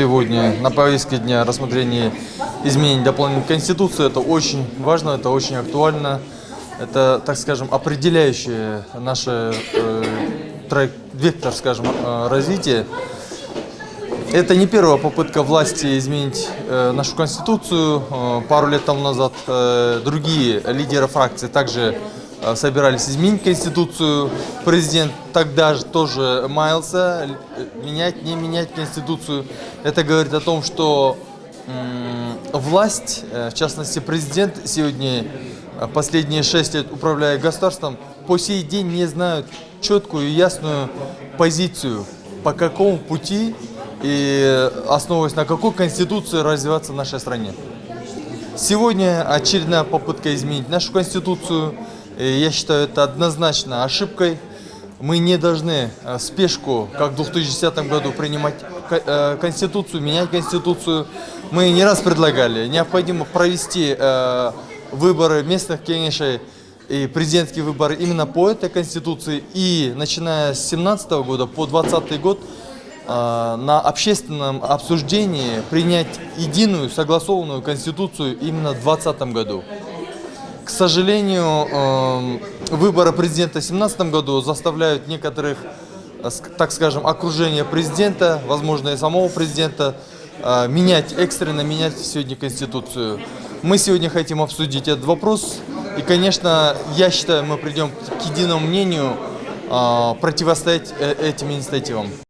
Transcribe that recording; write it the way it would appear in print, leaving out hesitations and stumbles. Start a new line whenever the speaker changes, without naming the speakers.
Сегодня на повестке дня рассмотрение изменений дополнений к Конституции. Это очень важно, это очень актуально. Это, так скажем, определяющее наше вектор, скажем, развития. Это не первая попытка власти изменить нашу Конституцию. Пару лет тому назад другие лидеры фракций также собирались изменить Конституцию. Президент тогда же тоже маялся, менять, не менять Конституцию. Это говорит о том, что власть, в частности президент, сегодня последние 6 лет управляя государством, по сей день не знают четкую и ясную позицию, по какому пути и основываясь на какой Конституции развиваться в нашей стране. Сегодня очередная попытка изменить нашу Конституцию. Я считаю, это однозначно ошибкой. Мы не должны в спешку, как в 2010 году, принимать Конституцию, менять Конституцию. Мы не раз предлагали, необходимо провести выборы местных кенешей и президентские выборы именно по этой Конституции. И начиная с 2017 года по 2020 год на общественном обсуждении принять единую согласованную Конституцию именно в 2020 году. К сожалению, выборы президента в 2017 году заставляют некоторых, так скажем, окружение президента, возможно и самого президента, экстренно менять сегодня Конституцию. Мы сегодня хотим обсудить этот вопрос. И, конечно, я считаю, мы придем к единому мнению противостоять этим инициативам.